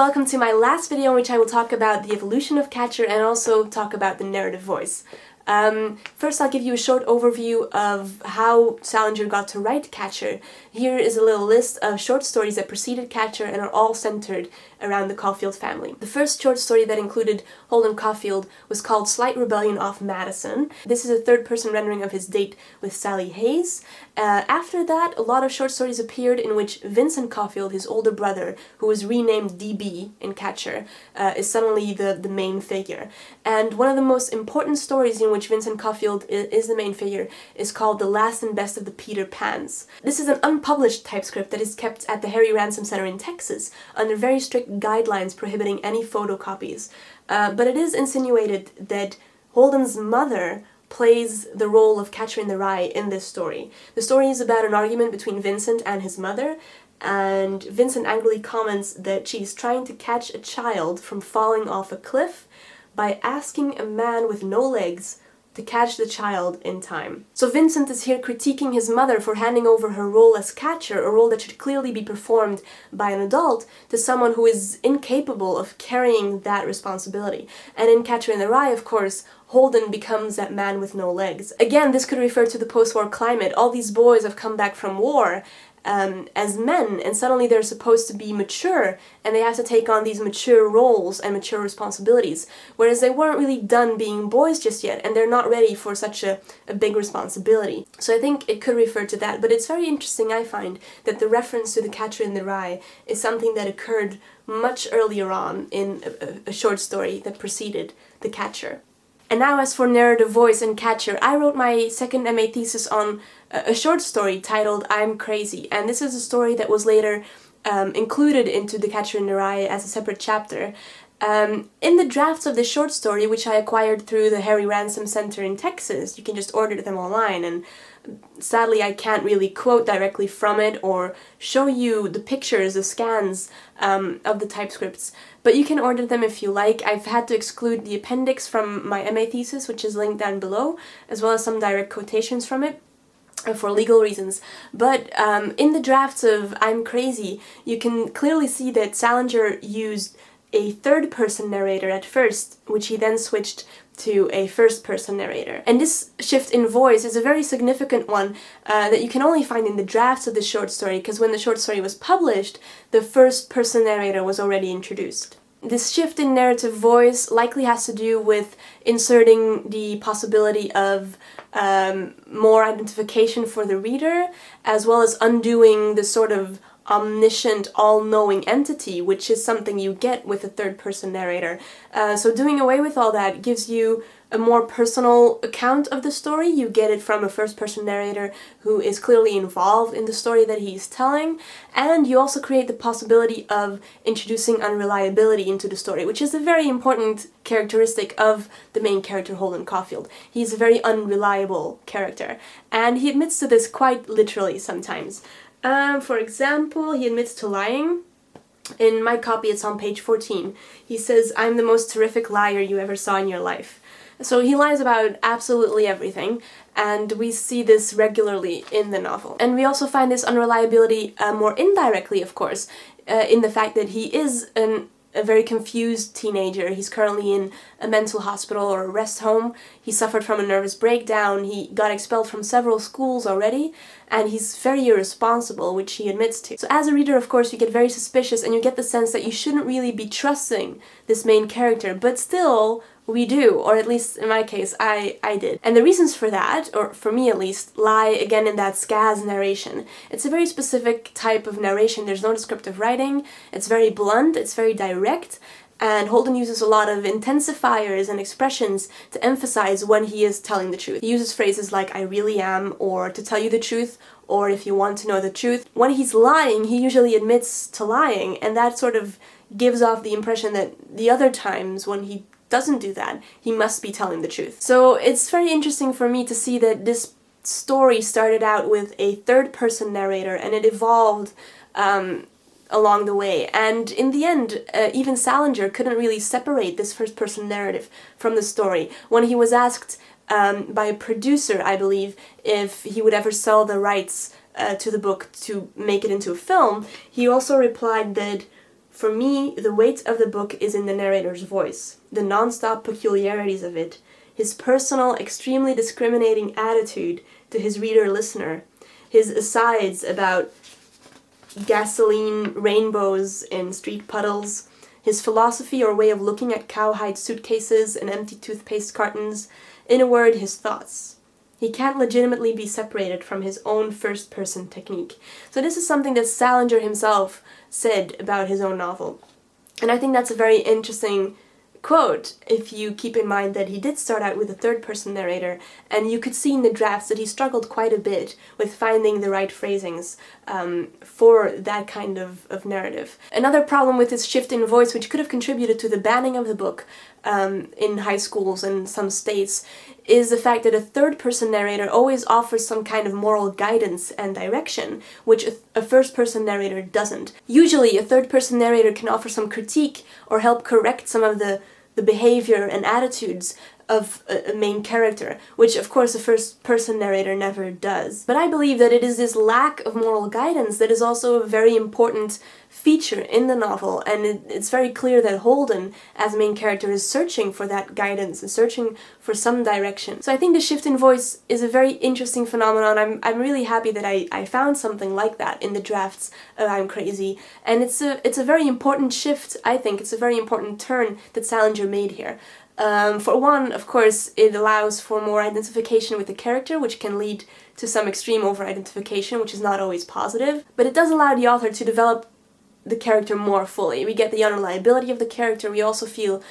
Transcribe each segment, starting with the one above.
welcome to my last video in which I will talk about the evolution of Catcher and also talk about the narrative voice. First I'll give you a short overview of how Salinger got to write Catcher. Here is a little list of short stories that preceded Catcher and are all centered around the Caulfield family. The first short story that included Holden Caulfield was called Slight Rebellion off Madison. This is a third-person rendering of his date with Sally Hayes. After that, a lot of short stories appeared in which Vincent Caulfield, his older brother, who was renamed DB in Catcher, is suddenly the main figure. And one of the most important stories in which Vincent Caulfield is the main figure is called The Last and Best of the Peter Pans. This is an unpublished typescript that is kept at the Harry Ransom Center in Texas under very strict guidelines prohibiting any photocopies. But it is insinuated that Holden's mother plays the role of Catcher in the Rye in this story. The story is about an argument between Vincent and his mother, and Vincent angrily comments that she's trying to catch a child from falling off a cliff by asking a man with no legs to catch the child in time. So Vincent is here critiquing his mother for handing over her role as catcher, a role that should clearly be performed by an adult, to someone who is incapable of carrying that responsibility. And in Catcher in the Rye, of course, Holden becomes that man with no legs. Again, this could refer to the post-war climate. All these boys have come back from war as men, and suddenly they're supposed to be mature, and they have to take on these mature roles and mature responsibilities, whereas they weren't really done being boys just yet, and they're not ready for such a big responsibility. So I think it could refer to that, but it's very interesting, I find, that the reference to the Catcher in the Rye is something that occurred much earlier on in a short story that preceded The Catcher. And now as for narrative voice and Catcher, I wrote my second MA thesis on a short story titled I'm Crazy, and this is a story that was later included into The Catcher in the Rye as a separate chapter. In the drafts of the short story, which I acquired through the Harry Ransom Center in Texas, you can just order them online, and sadly I can't really quote directly from it or show you the pictures, the scans of the typescripts, but you can order them if you like. I've had to exclude the appendix from my MA thesis, which is linked down below, as well as some direct quotations from it, for legal reasons. But in the drafts of I'm Crazy, you can clearly see that Salinger used a third-person narrator at first, which he then switched to a first-person narrator. And this shift in voice is a very significant one that you can only find in the drafts of the short story, because when the short story was published, the first-person narrator was already introduced. This shift in narrative voice likely has to do with inserting the possibility of more identification for the reader, as well as undoing the sort of omniscient, all-knowing entity, which is something you get with a third-person narrator. So doing away with all that gives you a more personal account of the story. You get it from a first-person narrator who is clearly involved in the story that he's telling, and you also create the possibility of introducing unreliability into the story, which is a very important characteristic of the main character, Holden Caulfield. He's a very unreliable character, and he admits to this quite literally sometimes. For example, he admits to lying. In my copy, it's on page 14. He says, "I'm the most terrific liar you ever saw in your life." So he lies about absolutely everything, and we see this regularly in the novel. And we also find this unreliability more indirectly, of course, in the fact that he is a very confused teenager. He's currently in a mental hospital or a rest home. He suffered from a nervous breakdown. He got expelled from several schools already, and he's very irresponsible, which he admits to. So as a reader, of course, you get very suspicious, and you get the sense that you shouldn't really be trusting this main character, but still we do, or at least in my case, I did. And the reasons for that, or for me at least, lie again in that scaz narration. It's a very specific type of narration. There's no descriptive writing, it's very blunt, it's very direct, and Holden uses a lot of intensifiers and expressions to emphasize when he is telling the truth. He uses phrases like "I really am," or "to tell you the truth," or "if you want to know the truth." When he's lying, he usually admits to lying, and that sort of gives off the impression that the other times when he doesn't do that, he must be telling the truth. So it's very interesting for me to see that this story started out with a third-person narrator, and it evolved along the way. And in the end, even Salinger couldn't really separate this first-person narrative from the story. When he was asked by a producer, I believe, if he would ever sell the rights to the book to make it into a film, he also replied that For me, the weight of the book is in the narrator's voice, the non-stop peculiarities of it, his personal, extremely discriminating attitude to his reader-listener, his asides about gasoline rainbows in street puddles, his philosophy or way of looking at cowhide suitcases and empty toothpaste cartons, in a word, his thoughts. He can't legitimately be separated from his own first-person technique. So this is something that Salinger himself said about his own novel. And I think that's a very interesting quote, if you keep in mind that he did start out with a third-person narrator, and you could see in the drafts that he struggled quite a bit with finding the right phrasings for that kind of narrative. Another problem with this shift in voice, which could have contributed to the banning of the book in high schools and some states, is the fact that a third-person narrator always offers some kind of moral guidance and direction, which a first-person narrator doesn't. Usually, a third-person narrator can offer some critique or help correct some of the behavior and attitudes of a main character, which of course a first-person narrator never does. But I believe that it is this lack of moral guidance that is also a very important feature in the novel, and it's very clear that Holden, as main character, is searching for that guidance and searching for some direction. So I think the shift in voice is a very interesting phenomenon. I'm really happy that I found something like that in the drafts of I'm Crazy, and it's a very important shift, I think. It's a very important turn that Salinger made here. For one, of course, it allows for more identification with the character, which can lead to some extreme over-identification, which is not always positive, but it does allow the author to develop the character more fully. We get the unreliability of the character, we also feel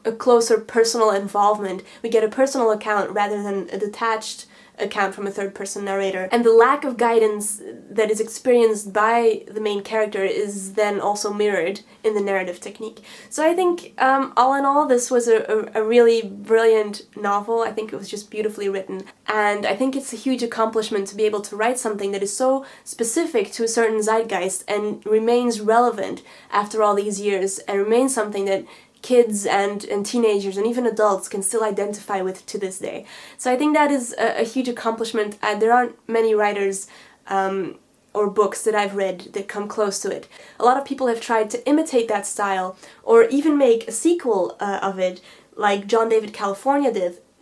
a closer personal involvement, we get a personal account rather than a detached account from a third-person narrator, and the lack of guidance that is experienced by the main character is then also mirrored in the narrative technique. So I think, all in all, this was a really brilliant novel. I think it was just beautifully written, and I think it's a huge accomplishment to be able to write something that is so specific to a certain zeitgeist and remains relevant after all these years, and remains something that kids and teenagers and even adults can still identify with to this day. So I think that is a huge accomplishment. There aren't many writers or books that I've read that come close to it. A lot of people have tried to imitate that style or even make a sequel of it, like John David California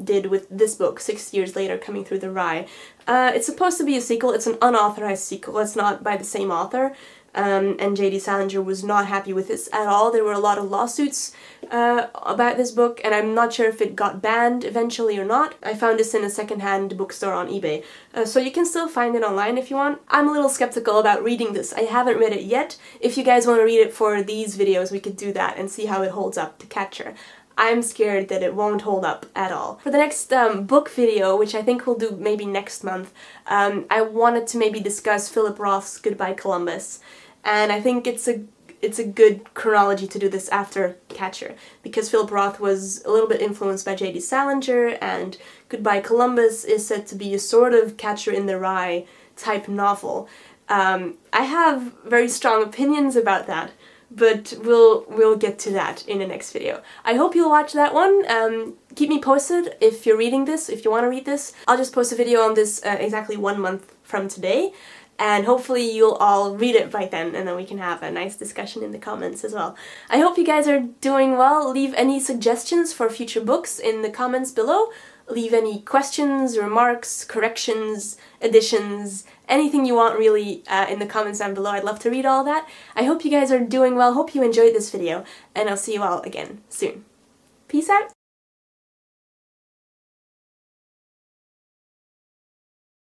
did with this book, 6 years later, Coming Through the Rye. It's supposed to be a sequel. It's an unauthorized sequel. It's not by the same author. And J.D. Salinger was not happy with this at all. There were a lot of lawsuits about this book, and I'm not sure if it got banned eventually or not. I found this in a second-hand bookstore on eBay, so you can still find it online if you want. I'm a little skeptical about reading this. I haven't read it yet. If you guys want to read it for these videos, we could do that and see how it holds up to Catcher. I'm scared that it won't hold up at all. For the next book video, which I think we'll do maybe next month, I wanted to maybe discuss Philip Roth's Goodbye Columbus. And I think it's a good chronology to do this after Catcher, because Philip Roth was a little bit influenced by J.D. Salinger, and Goodbye Columbus is said to be a sort of Catcher in the Rye type novel. I have very strong opinions about that, but we'll get to that in the next video. I hope you'll watch that one. Keep me posted if you're reading this, if you want to read this. I'll just post a video on this exactly 1 month from today. And hopefully you'll all read it by then, and then we can have a nice discussion in the comments as well. I hope you guys are doing well. Leave any suggestions for future books in the comments below. Leave any questions, remarks, corrections, additions, anything you want really in the comments down below. I'd love to read all that. I hope you guys are doing well. Hope you enjoyed this video, and I'll see you all again soon. Peace out!